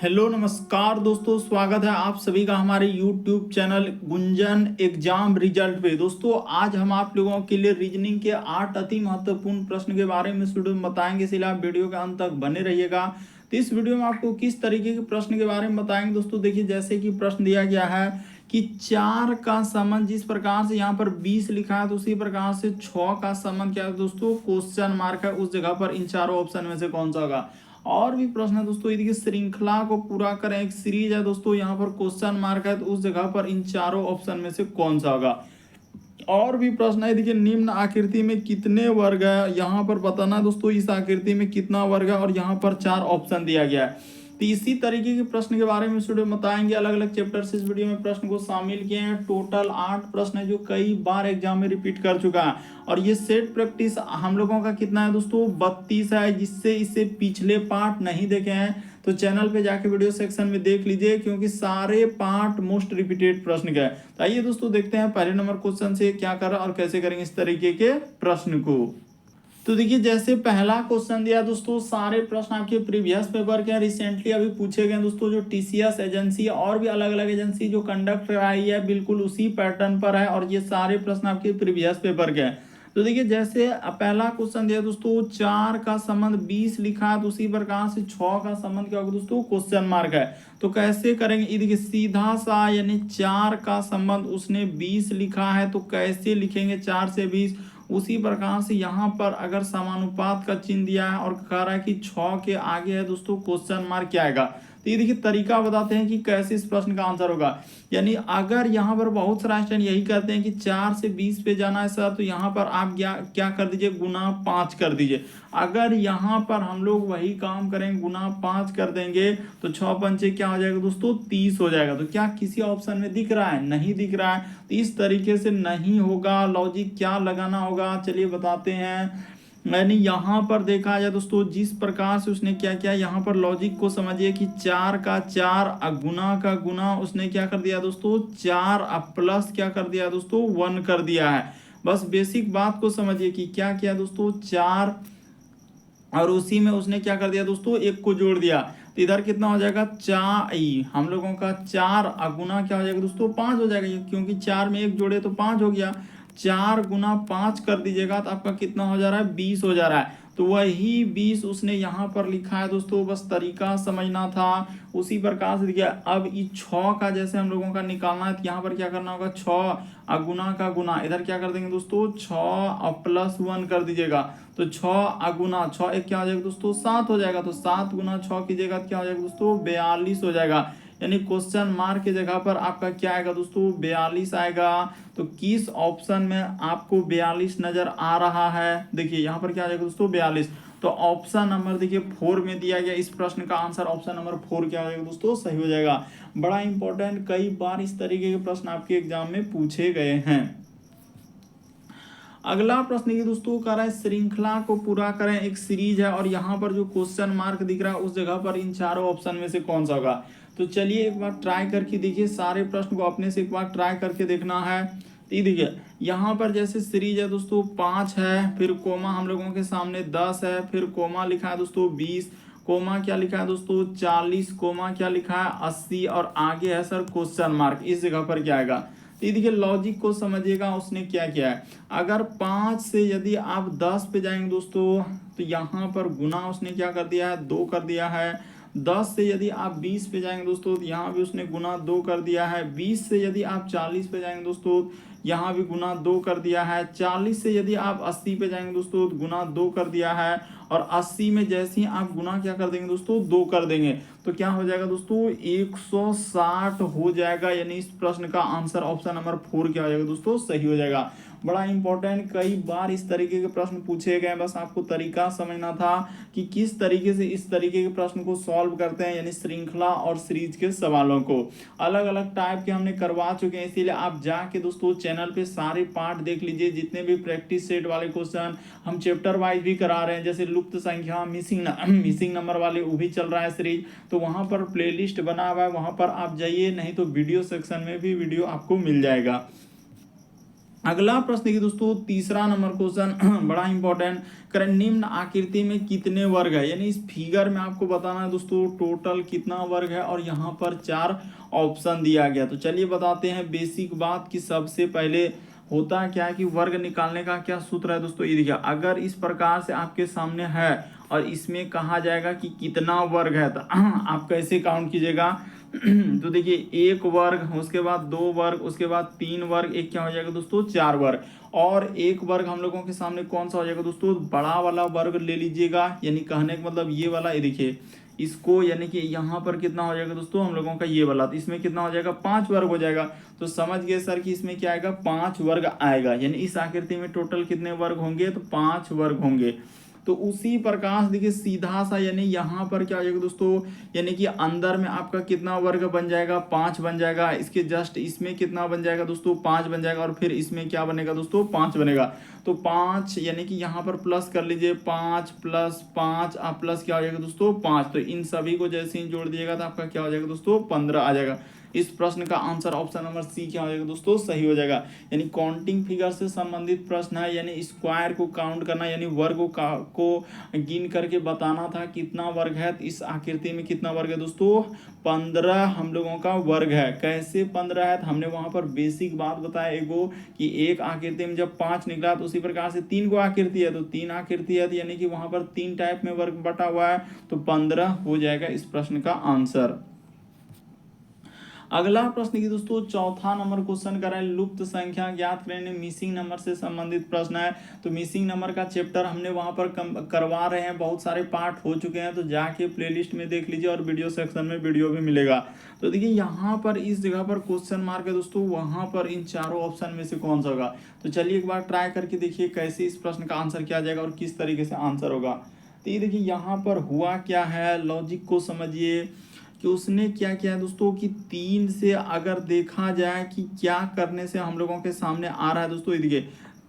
Hello नमस्कार दोस्तों, स्वागत है आप सभी का हमारे YouTube channel Gunjan exam result पे। दोस्तों आज हम आप लोगों के लिए रीजनिंग के 8 अति महत्वपूर्ण प्रश्न के बारे में इस वीडियो में बताएंगे, इसलिए आप वीडियो के अंत तक बने रहिएगा। तो इस वीडियो में आपको किस तरीके के प्रश्न के बारे में बताएंगे दोस्तों। देखिए, जैसे कि प्रश्न दिया गया है कि 4 का संबंध जिस प्रकार से यहाँ पर 20 लिखा है, तो उसी प्रकार से 6 का संबंध क्या है दोस्तों, क्वेश्चन मार्क है, उस जगह पर इन चारों ऑप्शन में से कौन सा होगा। और भी प्रश्न है दोस्तों, यदि श्रृंखला को पूरा करें, एक सीरीज है दोस्तों, यहाँ पर क्वेश्चन मार्क है, तो उस जगह पर इन चारों ऑप्शन में से कौन सा होगा। और भी प्रश्न है, देखिए निम्न आकृति में कितने वर्ग है, यहाँ पर बताना दोस्तों इस आकृति में कितना वर्ग है, और यहाँ पर 4 ऑप्शन दिया गया है। तो इसी तरीके के प्रश्न के बारे में इस वीडियो में बताएंगे। अलग अलग चैप्टर से इस वीडियो में प्रश्न को शामिल किए हैं। टोटल 8 प्रश्न है जो कई बार एग्जाम में रिपीट कर चुका है, और ये सेट प्रैक्टिस हम लोगों का कितना है दोस्तों, 32 है। जिससे इससे पिछले पार्ट नहीं देखे हैं तो चैनल पे जाके वीडियो सेक्शन में देख लीजिए, क्योंकि सारे पार्ट मोस्ट रिपीटेड प्रश्न का है। तो आइए दोस्तों देखते हैं पहले नंबर क्वेश्चन से क्या कर रहा है और कैसे करेंगे इस तरीके के प्रश्न को। तो देखिए, जैसे पहला क्वेश्चन दिया दोस्तों, सारे प्रश्न आपके प्रीवियस पेपर के रिसेंटली अभी पूछे गए दोस्तों। जो टीसीएस एजेंसी और भी अलग अलग एजेंसी जो कंडक्ट कराई है, बिल्कुल उसी पैटर्न पर है, और ये सारे प्रश्न आपके प्रीवियस पेपर के हैं। तो देखिए, जैसे पहला क्वेश्चन दिया दोस्तों, 4 का संबंध 20 लिखा है, तो उसी प्रकार से 6 का संबंध क्या होगा दोस्तों, क्वेश्चन मार्क है। तो कैसे करेंगे, ये देखिए सीधा सा, यानी 4 का संबंध उसने 20 लिखा है, तो कैसे लिखेंगे 4 से 20। उसी प्रकार से यहाँ पर अगर समानुपात का चिन्ह दिया है और कह रहा है कि 6 के आगे है दोस्तों क्वेश्चन मार्क क्या आएगा। तो ये देखिए तरीका बताते हैं कि कैसे इस प्रश्न का आंसर होगा। यानी अगर यहाँ पर बहुत सारा स्टूडेंट यही कहते हैं कि 4 से 20 पे जाना है सर, तो यहाँ पर आप क्या कर दीजिए, गुना 5 कर दीजिए। अगर यहाँ पर हम लोग वही काम करेंगे, गुना 5 कर देंगे, तो 6 पंचे क्या हो जाएगा दोस्तों, 30 हो जाएगा। तो क्या किसी ऑप्शन में दिख रहा है, नहीं दिख रहा है। तो इस तरीके से नहीं होगा। लॉजिक क्या लगाना होगा, चलिए बताते हैं। यानी यहाँ पर देखा जाए दोस्तों, जिस प्रकार से उसने क्या किया, यहाँ पर लॉजिक को समझिए कि 4 का 4 गुना का गुना उसने क्या कर दिया दोस्तों, 4 प्लस क्या कर दिया दोस्तों, 1 कर दिया है। बस बेसिक बात को समझिए कि क्या किया दोस्तों, 4 और उसी में उसने क्या कर दिया दोस्तों, 1 को जोड़ दिया। तो इधर कितना हो जाएगा, 4 हम लोगों का 4 गुना क्या हो जाएगा दोस्तों, 5 हो जाएगा, क्योंकि 4 में 1 जोड़े तो 5 हो गया। 4 गुना 5 कर दीजिएगा तो आपका कितना हो जा रहा है, 20 हो जा रहा है। तो वही 20 उसने यहाँ पर लिखा है दोस्तों, बस तरीका समझना था। उसी प्रकार से देखिए, अब ये 6 का जैसे हम लोगों का निकालना है, तो यहाँ पर क्या करना होगा, 6 गुना का गुना, इधर क्या कर देंगे दोस्तों, 6 प्लस 1 कर दीजिएगा। तो 6 गुना 6 एक क्या हो जाएगा दोस्तों, 7 हो जाएगा। तो 7 गुना 6 कीजिएगा तो क्या हो जाएगा दोस्तों, 42 हो जाएगा। यानी क्वेश्चन मार्क की जगह पर आपका क्या आएगा दोस्तों, 42 आएगा। तो किस ऑप्शन में आपको 42 नजर आ रहा है, देखिए यहाँ पर क्या आ जाएगा दोस्तों, 42। तो ऑप्शन नंबर देखिए 4 में दिया गया, इस प्रश्न का आंसर ऑप्शन नंबर 4 क्या हो जाएगा दोस्तों, सही हो जाएगा। बड़ा इंपॉर्टेंट, कई बार इस तरीके के प्रश्न आपके एग्जाम में पूछे गए हैं। अगला प्रश्न ये दोस्तों कह रहा है, श्रृंखला को पूरा करें, एक सीरीज है, और यहाँ पर जो क्वेश्चन मार्क दिख रहा है उस जगह पर इन चारों ऑप्शन में से कौन सा होगा। तो चलिए एक बार ट्राई करके देखिए, सारे प्रश्न को अपने से एक बार ट्राई करके देखना है। तो देखिए यहाँ पर जैसे सीरीज है दोस्तों, 5 है, फिर कोमा हम लोगों के सामने 10 है, फिर कोमा लिखा है दोस्तों 20, कोमा क्या लिखा है दोस्तों 40, कोमा क्या लिखा है 80, और आगे है सर क्वेश्चन मार्क, इस जगह पर क्या आएगा। तो देखिए लॉजिक को समझिएगा, उसने क्या किया है। अगर 5 से यदि आप 10 पे जाएंगे दोस्तों, तो यहाँ पर गुना उसने क्या कर दिया है, 2 कर दिया है। 10 से यदि आप 20 पे जाएंगे दोस्तों, तो यहाँ भी उसने गुना 2 कर दिया है। 20 से यदि आप 40 पे जाएंगे दोस्तों, यहाँ भी गुना 2 कर दिया है। 40 से यदि आप 80 पे जाएंगे दोस्तों, तो गुना 2 कर दिया है। और 80 में जैसे ही आप गुना क्या कर देंगे दोस्तों, 2 कर देंगे, तो क्या हो जाएगा दोस्तों, 160 हो जाएगा। यानी इस प्रश्न का आंसर ऑप्शन नंबर 4 क्या हो जाएगा दोस्तों, सही हो जाएगा। बड़ा इंपॉर्टेंट, कई बार इस तरीके के प्रश्न पूछे गए, बस आपको तरीका समझना था कि किस तरीके से इस तरीके के प्रश्न को सॉल्व करते हैं। यानी श्रृंखला और सीरीज के सवालों को अलग अलग टाइप के हमने करवा चुके हैं, इसीलिए आप जाके दोस्तों चैनल पे सारे पार्ट देख लीजिए। जितने भी प्रैक्टिस सेट वाले क्वेश्चन हम चैप्टर वाइज भी करा रहे हैं, जैसे लुप्त संख्या, मिसिंग नंबर वाले, वो भी चल रहा है सीरीज। तो वहां पर प्लेलिस्ट बना हुआ है, वहां पर आप जाइए, नहीं तो वीडियो सेक्शन में भी वीडियो आपको मिल जाएगा। अगला प्रश्न देखिए दोस्तों, तीसरा नंबर क्वेश्चन बड़ा इंपॉर्टेंट। करें निम्न आकृति में कितने वर्ग है, यानी इस फिगर में आपको बताना है दोस्तों टोटल कितना वर्ग है, और यहाँ पर 4 ऑप्शन दिया गया। तो चलिए बताते हैं बेसिक बात कि सबसे पहले होता क्या है कि वर्ग निकालने का क्या सूत्र है दोस्तों। ये देखिए, अगर इस प्रकार से आपके सामने है और इसमें कहा जाएगा कि कितना वर्ग है, तो आप कैसे काउंट कीजिएगा। तो देखिए, एक वर्ग, उसके बाद 2 वर्ग, उसके बाद 3 वर्ग, एक क्या हो जाएगा दोस्तों 4 वर्ग। और एक वर्ग हम लोगों के सामने कौन सा हो जाएगा दोस्तों, बड़ा वाला वर्ग ले लीजिएगा। यानी कहने का मतलब ये वाला, ये देखिए इसको, यानी कि यहाँ पर कितना हो जाएगा दोस्तों हम लोगों का ये वाला, तो इसमें कितना हो जाएगा 5 वर्ग हो जाएगा। तो समझ गए सर कि इसमें क्या आएगा 5 वर्ग आएगा। यानी इस आकृति में टोटल कितने वर्ग होंगे, तो 5 वर्ग होंगे। तो उसी प्रकार से देखिए सीधा सा, यानी यहाँ पर क्या हो जाएगा दोस्तों, यानी कि अंदर में आपका कितना वर्ग बन जाएगा 5 बन जाएगा। इसके जस्ट इसमें कितना बन जाएगा दोस्तों 5 बन जाएगा, और फिर इसमें क्या बनेगा दोस्तों 5 बनेगा। तो 5, यानी कि यहाँ पर प्लस कर लीजिए, 5 + 5 आप प्लस क्या हो जाएगा दोस्तों 5। तो इन सभी को जैसे ही जोड़ दिएगा तो आपका क्या हो जाएगा दोस्तों 15 आ जाएगा। इस प्रश्न का आंसर ऑप्शन नंबर सी क्या हो जाएगा दोस्तों, सही हो जाएगा। यानी काउंटिंग फिगर से संबंधित प्रश्न है, यानी स्क्वायर को काउंट करना, यानी वर्ग को गिन करके बताना था कितना वर्ग है। तो इस आकृति में कितना वर्ग है दोस्तों 15 हम लोगों का वर्ग है। कैसे 15 है, तो हमने वहां पर बेसिक बात बताया एगो कि एक आकृति में जब 5 निकला तो उसी प्रकार से 3 को आकृति है, तो 3 आकृति है, तो यानी कि वहां पर 3 टाइप में वर्ग बटा हुआ है, तो 15 हो जाएगा इस प्रश्न का आंसर। अगला प्रश्न की दोस्तों, चौथा नंबर क्वेश्चन कर रहे हैं लुप्त संख्या ज्ञात करें, मिसिंग नंबर से संबंधित प्रश्न है। तो मिसिंग नंबर का चैप्टर हमने वहां पर करवा रहे हैं, बहुत सारे पार्ट हो चुके हैं, तो जाके प्लेलिस्ट में देख लीजिए, और वीडियो सेक्शन में वीडियो भी मिलेगा। तो देखिए यहाँ पर इस जगह पर क्वेश्चन मार्क है दोस्तों, वहां पर इन चारों ऑप्शन में से कौन सा होगा। तो चलिए एक बार ट्राई करके देखिए कैसे इस प्रश्न का आंसर किया जाएगा और किस तरीके से आंसर होगा। तो ये देखिए यहाँ पर हुआ क्या है, लॉजिक को समझिए कि उसने क्या किया है दोस्तों कि 3 से अगर देखा जाए कि क्या करने से हम लोगों के सामने आ रहा है दोस्तों, ये देखिए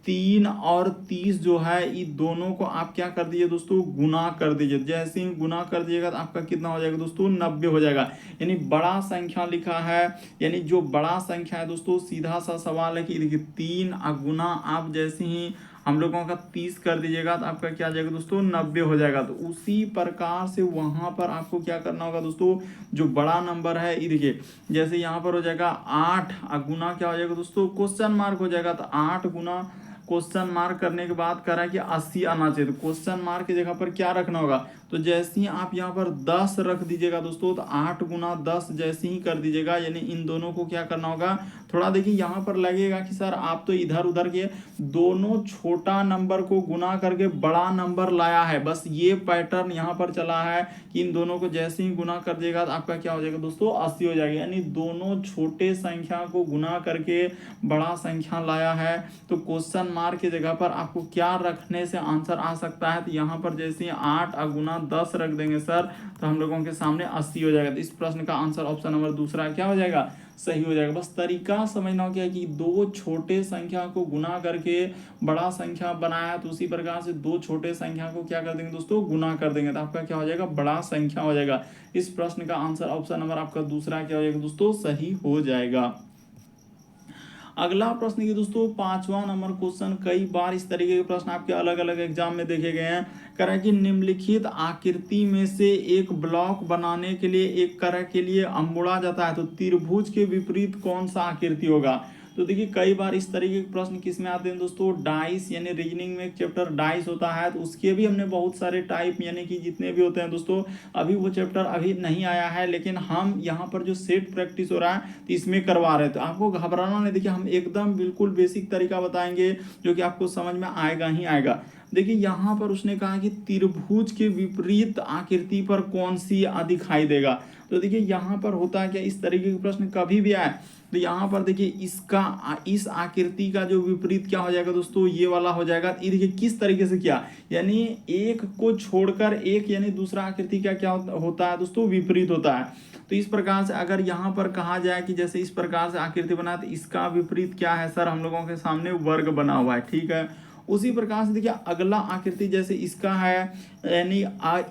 3 और 30 जो है, ये दोनों को आप क्या कर दीजिए दोस्तों गुना कर दीजिए। जैसे ही गुना कर दिएगा तो आपका कितना हो जाएगा दोस्तों 90 हो जाएगा। यानी बड़ा संख्या लिखा है, यानी जो बड़ा संख्या है दोस्तों, सीधा सा सवाल है कि देखिए 3 गुना आप जैसे ही हम लोगों का 30 कर दीजिएगा तो आपका क्या आ जाएगा दोस्तों 90 हो जाएगा। तो उसी प्रकार से वहां पर आपको क्या करना होगा दोस्तों, जो बड़ा नंबर है ये देखिए, जैसे यहाँ पर हो जाएगा 8 गुना क्या हो जाएगा दोस्तों क्वेश्चन मार्क हो जाएगा। तो 8 गुना क्वेश्चन मार्क करने के बाद कह रहा है कि 80 आना चाहिए, तो क्वेश्चन मार्क की जगह पर क्या रखना होगा, तो जैसे ही आप यहाँ पर 10 रख दीजिएगा दोस्तों, तो 8 गुना 10 जैसे ही कर दीजिएगा। यानी इन दोनों को क्या करना होगा, थोड़ा देखिए यहाँ पर लगेगा कि सर आप तो इधर उधर के दोनों छोटा नंबर को गुना करके बड़ा नंबर लाया है, बस ये पैटर्न यहाँ पर चला है कि इन दोनों को जैसे ही गुना कर दिएगा तो आपका क्या हो जाएगा दोस्तों 80 हो जाएगा। यानी दोनों छोटे संख्या को गुना करके बड़ा संख्या लाया है, तो क्वेश्चन मार्क की जगह पर आपको क्या रखने से आंसर आ सकता है, तो यहाँ पर जैसे 8 गुना 10 रख देंगे सर, तो हम लोगों के सामने 80 हो जाएगा। तो इस प्रश्न का आंसर ऑप्शन नंबर दूसरा क्या हो जाएगा, सही हो जाएगा। बस तरीका समझना हो क्या कि दो छोटे संख्या को गुना करके बड़ा संख्या बनाया, तो उसी प्रकार से दो छोटे संख्या को क्या कर देंगे दोस्तों गुना कर देंगे, तो आपका क्या हो जाएगा बड़ा संख्या हो जाएगा। इस प्रश्न का आंसर ऑप्शन नंबर आपका दूसरा क्या हो जाएगा दोस्तों, सही हो जाएगा। अगला प्रश्न की दोस्तों 5वां नंबर क्वेश्चन, कई बार इस तरीके के प्रश्न आपके अलग अलग एग्जाम में देखे गए हैं। कह रहा है कि निम्नलिखित आकृति में से एक ब्लॉक बनाने के लिए एक करह के लिए मोड़ा जाता है, तो त्रिभुज के विपरीत कौन सा आकृति होगा। तो देखिए कई बार इस तरीके के प्रश्न किस में आते हैं दोस्तों, डाइस, यानी रीजनिंग में एक चैप्टर डाइस होता है, तो उसके भी हमने बहुत सारे टाइप यानी कि जितने भी होते हैं दोस्तों, अभी वो चैप्टर अभी नहीं आया है, लेकिन हम यहाँ पर जो सेट प्रैक्टिस हो रहा है तो इसमें करवा रहे हैं। तो आपको घबराना नहीं, देखिए हम एकदम बिल्कुल बेसिक तरीका बताएंगे जो कि आपको समझ में आएगा ही आएगा। देखिए यहाँ पर उसने कहा कि त्रिभुज के विपरीत आकृति पर कौन सी दिखाई देगा। तो देखिए यहाँ पर होता है क्या, इस तरीके के प्रश्न कभी भी आए तो यहाँ पर देखिए इसका इस आकृति का जो विपरीत क्या हो जाएगा दोस्तों, ये वाला हो जाएगा। ये देखिए किस तरीके से किया, यानी एक को छोड़कर एक, यानी दूसरा आकृति का क्या होता है दोस्तों, विपरीत होता है। तो इस प्रकार से अगर यहाँ पर कहा जाए कि जैसे इस प्रकार से आकृति बना, तो इसका विपरीत क्या है सर, हम लोगों के सामने वर्ग बना हुआ है, ठीक है। उसी प्रकार से देखिए अगला आकृति जैसे इसका है, यानी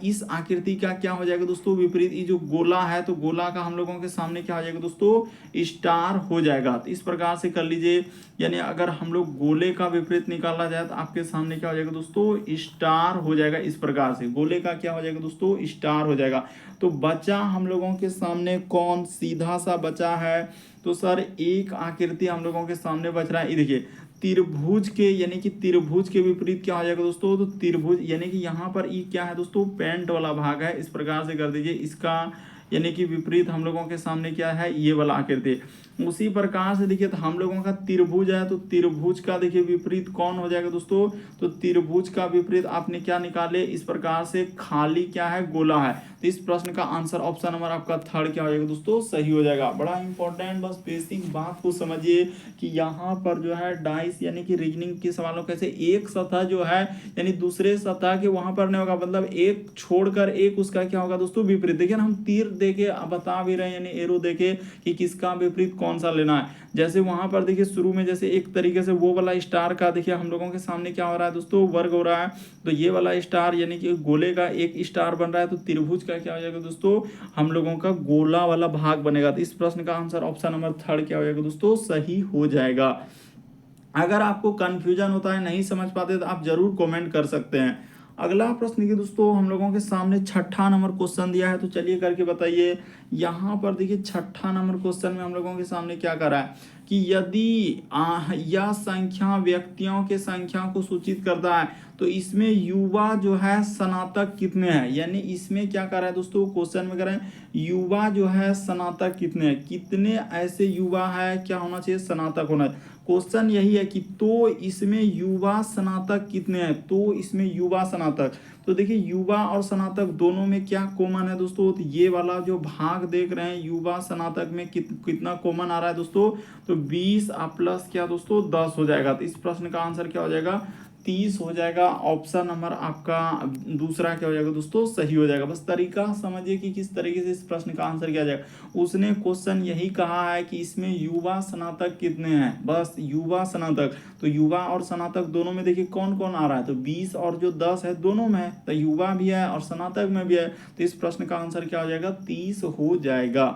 इस आकृति का क्या हो जाएगा दोस्तों विपरीत, ये जो गोला है तो गोला का हम लोगों के सामने क्या हो जाएगा दोस्तों स्टार हो जाएगा। तो इस प्रकार से कर लीजिए, यानी अगर हम लोग गोले का विपरीत निकाला जाए तो आपके सामने क्या हो जाएगा दोस्तों स्टार हो जाएगा। इस प्रकार से गोले का क्या हो जाएगा दोस्तों स्टार हो जाएगा। तो बचा हम लोगों के सामने कौन, सीधा सा बचा है तो सर एक आकृति हम लोगों के सामने बच रहा है। ये देखिए त्रिभुज के, यानी कि त्रिभुज के विपरीत क्या हो जाएगा दोस्तों, तो त्रिभुज यानी कि यहाँ पर ये क्या है दोस्तों पेंट वाला भाग है। इस प्रकार से कर दीजिए, इसका यानी कि विपरीत हम लोगों के सामने क्या है ये वाला आकृति। उसी प्रकार से देखिए तो हम लोगों का त्रिभुज है तो त्रिभुज का देखिए विपरीत कौन हो जाएगा दोस्तों, तो त्रिभुज का विपरीत आपने क्या निकाले, इस प्रकार से खाली क्या है गोला है। तो इस प्रश्न का आंसर ऑप्शन नंबर आपका थर्ड क्या हो जाएगा दोस्तों सही हो जाएगा। बड़ा इंपॉर्टेंट, बस बेसिक बात को समझिए कि यहाँ पर जो है डाइस यानी कि रीजनिंग के सवालों कैसे एक सतह जो है यानी दूसरे सतह के वहां पर नहीं होगा, मतलब एक छोड़कर एक उसका क्या होगा दोस्तों विपरीत। देखिए हम तीर देके बता भी रहे हैं यानी एरो देके कि किसका विपरीत कौन सा लेना है। जैसे वहां पर देखिए शुरू में जैसे एक तरीके से वो वाला स्टार का देखिए हम लोगों के सामने क्या हो रहा है दोस्तों वर्ग हो रहा है, तो ये वाला स्टार यानी कि गोले का एक स्टार बन रहा है, तो त्रिभुज का क्या हो जाएगा दोस्तों हम लोगों का गोला वाला भाग बनेगा। तो इस प्रश्न का आंसर ऑप्शन नंबर थर्ड क्या हो जाएगा दोस्तों सही हो जाएगा। अगर आपको कंफ्यूजन होता है, नहीं समझ पाते तो आप जरूर कमेंट कर सकते हैं। अगला प्रश्न देखिए दोस्तों हम लोगों के सामने छठा नंबर क्वेश्चन दिया है, तो चलिए करके बताइए। यहाँ पर देखिए छठा नंबर क्वेश्चन में हम लोगों के सामने क्या कर रहा है कि यदि यह संख्या व्यक्तियों के संख्या को सूचित करता है तो इसमें युवा जो है स्नातक कितने हैं, यानी इसमें क्या कर रहा है दोस्तों क्वेश्चन में कर रहे हैं युवा जो है स्नातक कितने हैं, कितने ऐसे युवा है क्या होना चाहिए स्नातक होना है। क्वेश्चन यही है कि तो इसमें युवा स्नातक कितने हैं, तो इसमें युवा स्नातक, तो देखिए युवा और स्नातक दोनों में क्या कॉमन है दोस्तों, तो ये वाला जो भाग देख रहे हैं युवा स्नातक में कितना कॉमन आ रहा है दोस्तों, तो 20 प्लस क्या दोस्तों 10 हो जाएगा। तो इस प्रश्न का आंसर क्या हो जाएगा 30 हो जाएगा। ऑप्शन नंबर आपका दूसरा क्या हो जाएगा दोस्तों सही हो जाएगा। बस तरीका समझिए कि किस तरीके से इस प्रश्न का आंसर किया जाएगा। उसने क्वेश्चन यही कहा है कि इसमें युवा स्नातक कितने हैं, बस युवा स्नातक, तो युवा और स्नातक दोनों में देखिए कौन कौन आ रहा है, तो 20 और जो 10 है दोनों में है, तो युवा भी है और स्नातक में भी है। तो इस प्रश्न का आंसर क्या हो जाएगा 30 हो जाएगा।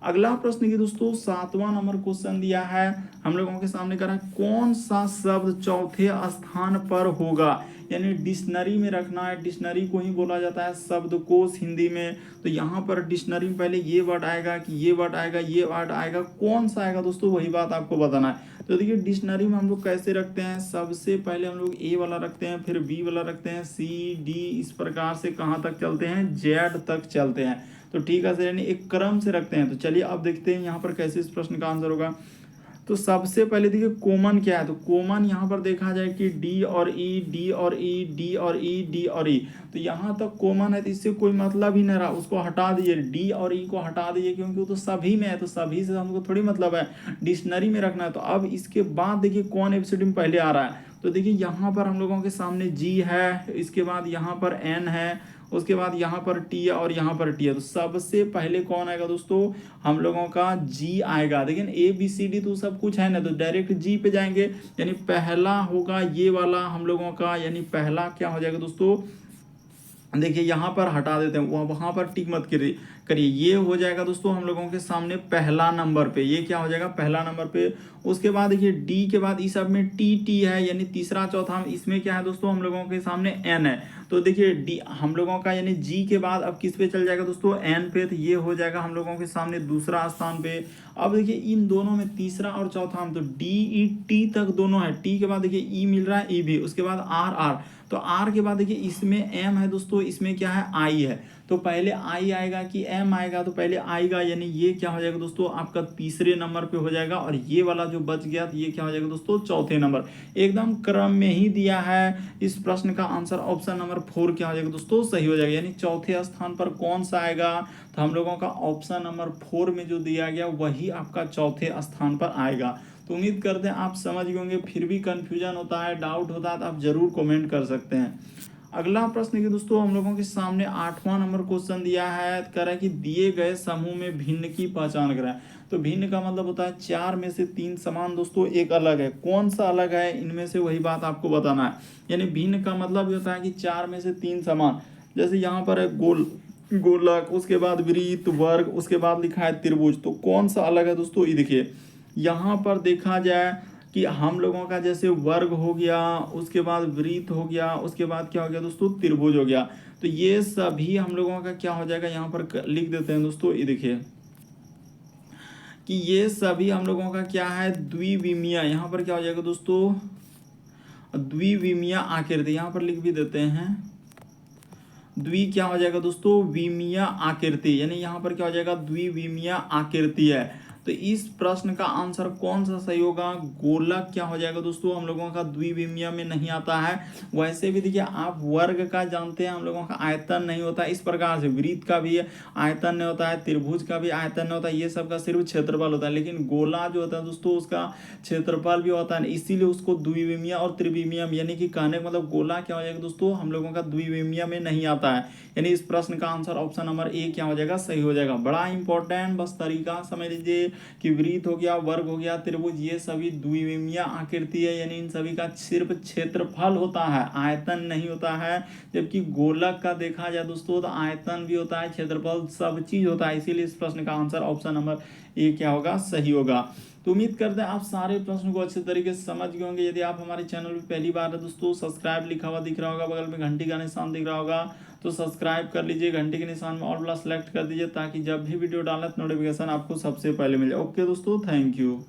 अगला प्रश्न की दोस्तों 7वां नंबर क्वेश्चन दिया है हम लोगों के सामने कर रहा है कौन सा शब्द चौथे स्थान पर होगा, यानी डिक्शनरी में रखना है। डिक्शनरी को ही बोला जाता है शब्दकोश हिंदी में। तो यहाँ पर डिक्शनरी में पहले ये वर्ड आएगा कि ये वर्ड आएगा, ये वर्ड आएगा, कौन सा आएगा दोस्तों वही बात आपको बताना है। तो देखिए डिक्शनरी में हम लोग कैसे रखते हैं, सबसे पहले हम लोग ए वाला रखते हैं, फिर बी वाला रखते हैं, सी डी, इस प्रकार से कहाँ तक चलते हैं जेड तक चलते हैं। तो ठीक है सर, यानी एक क्रम से रखते हैं। तो चलिए अब देखते हैं यहाँ पर कैसे इस प्रश्न का आंसर होगा। तो सबसे पहले देखिए कॉमन क्या है, तो कॉमन यहाँ पर देखा जाए कि डी और ई, डी और ई, डी और ई, डी और ई, तो यहाँ तक कॉमन है तो इससे कोई मतलब ही नहीं रहा, उसको हटा दीजिए, डी और ई को हटा दीजिए क्योंकि वो तो सभी में है, तो सभी से हमको थोड़ी मतलब है, डिक्शनरी में रखना है। तो अब इसके बाद देखिए कौन एबीसीडी में पहले आ रहा है, तो देखिए यहाँ पर हम लोगों के सामने जी है, इसके बाद यहाँ पर एन है, उसके बाद यहाँ पर टी है और यहाँ पर टी है। तो सबसे पहले कौन आएगा दोस्तों हम लोगों का जी आएगा। लेकिन ए बी सी डी तो सब कुछ है ना, तो डायरेक्ट जी पे जाएंगे, यानी पहला होगा ये वाला हम लोगों का, यानी पहला क्या हो जाएगा दोस्तों, देखिए यहाँ पर हटा देते हैं, वहां पर टिक मत करिए, ये हो जाएगा दोस्तों हम लोगों के सामने पहला नंबर पे, ये क्या हो जाएगा पहला नंबर पे। उसके बाद देखिए डी के बाद इस सब में टी टी है, यानी तीसरा चौथा, इसमें क्या है दोस्तों हम लोगों के सामने एन है। तो देखिए डी हम लोगों का यानी जी के बाद अब किस पे चल जाएगा दोस्तों एन पे, तो ये हो जाएगा हम लोगों के सामने दूसरा स्थान पे। अब देखिए इन दोनों में तीसरा और चौथा में तो डी ई टी तक दोनों है, टी के बाद देखिए ई मिल रहा है, ई भी, उसके बाद आर आर, तो आर के बाद देखिए इसमें एम है दोस्तों, इसमें क्या है आई है, तो पहले आई आएगा कि एम आएगा, तो पहले आएगा, यानी ये क्या हो जाएगा दोस्तों आपका तीसरे नंबर पे हो जाएगा, और ये वाला जो बच गया तो ये क्या हो जाएगा दोस्तों चौथे नंबर। एकदम क्रम में ही दिया है। इस प्रश्न का आंसर ऑप्शन नंबर 4 क्या हो जाएगा दोस्तों सही हो जाएगा, यानी चौथे स्थान पर कौन सा आएगा, तो हम लोगों का ऑप्शन नंबर 4 में जो दिया गया वही आपका चौथे स्थान पर आएगा। तो उम्मीद करते हैं आप समझ गए होंगे, फिर भी कंफ्यूजन होता है, डाउट होता है तो आप जरूर कमेंट कर सकते हैं। अगला प्रश्न है कि दोस्तों हम लोगों के सामने 8वां नंबर क्वेश्चन दिया है, कह रहा है कि दिए गए समूह में भिन्न की पहचान करें। तो भिन्न का मतलब होता है 4 में से 3 समान दोस्तों, एक अलग है। कौन सा अलग है इनमें से, वही बात आपको बताना है। यानी भिन्न का मतलब ये होता है कि 4 में से 3 समान। जैसे यहाँ पर है गोलक, उसके बाद वृत्त, वर्ग, उसके बाद लिखा है त्रिभुज। तो कौन सा अलग है दोस्तों, ये देखिए यहाँ पर देखा जाए कि हम लोगों का जैसे वर्ग हो गया, उसके बाद वृत्त हो गया, उसके बाद क्या हो गया दोस्तों, त्रिभुज हो गया। तो ये सभी हम लोगों का क्या हो जाएगा, यहाँ पर लिख देते हैं दोस्तों, ये देखिए कि ये सभी हम लोगों का क्या है, द्विविमीय। यहाँ पर क्या हो जाएगा दोस्तों, द्विविमीय आकृति, यहाँ पर लिख भी देते हैं। द्वि क्या हो जाएगा दोस्तों, विमीय आकृति, यानी यहाँ पर क्या हो जाएगा, द्विविमीय आकृति है। तो इस प्रश्न का आंसर कौन सा सही होगा, गोलक क्या हो जाएगा दोस्तों, हम लोगों का द्विविमीय में नहीं आता है। वैसे भी देखिए आप वर्ग का जानते हैं, हम लोगों का आयतन नहीं होता। इस प्रकार से वृत्त का भी आयतन नहीं होता है, त्रिभुज का भी आयतन नहीं होता है, ये सब का सिर्फ क्षेत्रफल होता है। लेकिन गोला जो होता है दोस्तों, उसका क्षेत्रफल भी होता है, इसीलिए उसको द्विविमीय और त्रिविमीय, यानी कि कहने का मतलब गोला क्या हो जाएगा दोस्तों, हम लोगों का द्विविमीय में नहीं आता है। यानी इस प्रश्न का आंसर ऑप्शन नंबर ए क्या हो जाएगा, सही हो जाएगा। बड़ा इंपॉर्टेंट, बस तरीका समझ लीजिए कि वृत्त हो गया, वर्ग हो गया, त्रिभुज, ये सभी द्विविमीय आकृति है, यानी इन सभी का सिर्फ क्षेत्रफल होता है, आयतन नहीं होता है। जबकि गोलक का देखा जाए दोस्तों तो आयतन भी होता है, क्षेत्रफल, सब चीज होता है। इसीलिए इस प्रश्न का आंसर ऑप्शन नंबर ए क्या होगा, सही होगा। तो उम्मीद करते हैं आप सारे प्रश्न को अच्छे तरीके से समझ गए होंगे। यदि आप हमारे चैनल पर पहली बार है दोस्तों, सब्सक्राइब लिखा हुआ दिख रहा होगा, बगल में घंटी का निशान दिख रहा होगा, तो सब्सक्राइब कर लीजिए, घंटे के निशान में ऑल वाला सेलेक्ट कर दीजिए, ताकि जब भी वीडियो डालें तो नोटिफिकेशन आपको सबसे पहले मिले। ओके दोस्तों, थैंक यू।